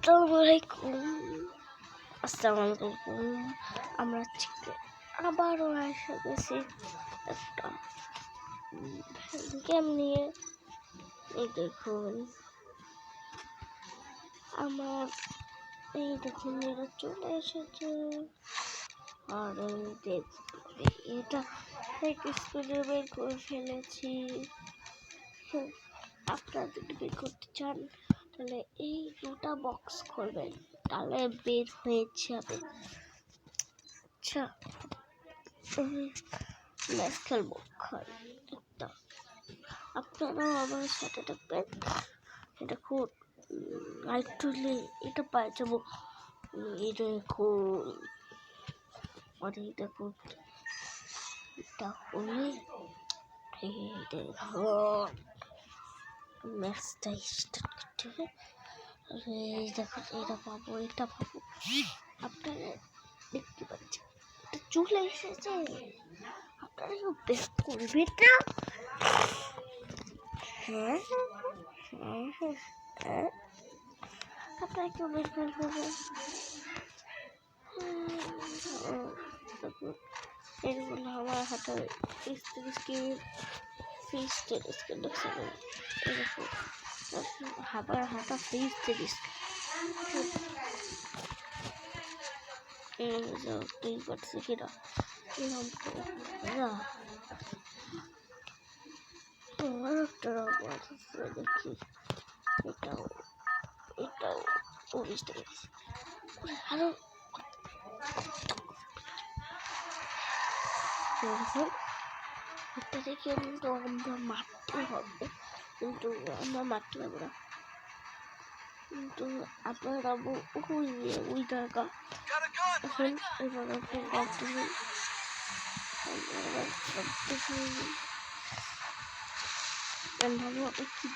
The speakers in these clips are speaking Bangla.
আসসালামু আলাইকুম। আমরা আজকে আবারও এসে গেছি একটা গেম নিয়ে। এই দেখুন আমার এরা চলে এসেছে। আর এটা স্কুলে বের করে ফেলেছি। আপনারা যদি বের করতে চান তাহলে এই দুটা বক্স করবেন, তাহলে বের হয়ে যাবে। আচ্ছা, ম্যাচ খেলবো একটা, আপনারাও আমার সাথে থাকবেন। এটা খুব লাইক তুললে এটা পাই যাবো। এই দেখুন দেখুন এটা হলে ম্যাচটা স্টার্ট করতে হবে। দেখুন এটা পাবো, এটা পাবো। আপনারা দেখতে পাচ্ছেন এটা চলে এসেছে। আপনারা কেউ বের করবেন না? হ্যাঁ হ্যাঁ হ্যাঁ হ্যাঁ, আপনারা কেউ বের করবেন? এগুলো আমার হাতে হাবার হাতা ফ্রিজ তিরিশ তুই পারছি কিনা দেখি। এটাও এটাও বুঝতে পেরেছি। আরো এটা দেখে কিন্তু আমরা মারতে হবে, কিন্তু আমরা মারতে পারবো না। কিন্তু আপনারা ওই জায়গা এখন এবার আপনি ভাবতেছেন ভালো কি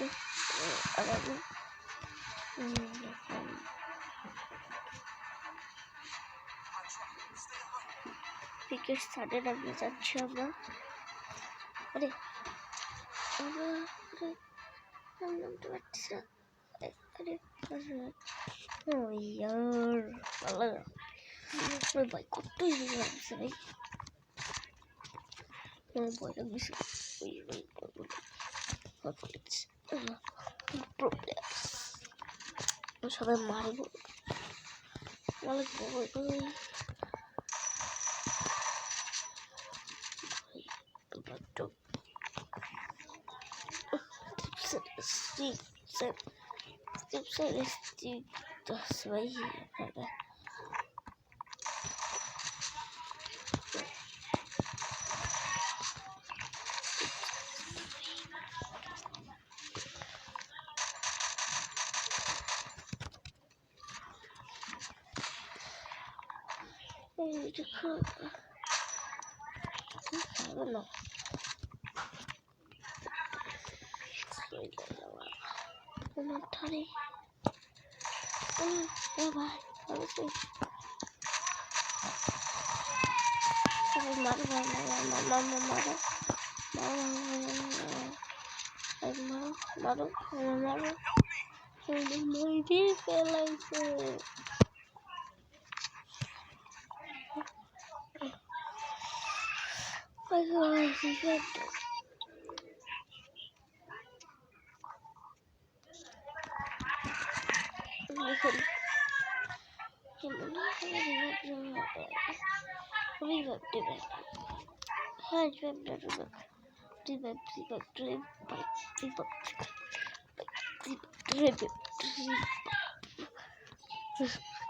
ক্রিকেট সাইডে নামিয়ে যাচ্ছি আমরা। আরে নামতে পারছি না। আরে ভাই কতই লাগছে ভাই, ভয় লাগছে। সবাই মারবো ঠারে ভাই মারো মারো মেরে ফেলাইছে।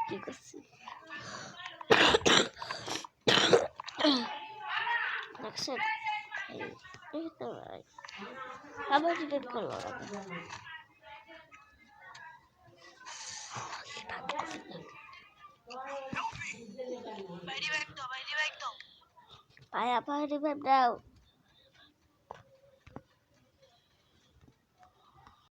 ঠিক আছে, আবার রিপেট করলো। ভাই আবার রিপেট দাও।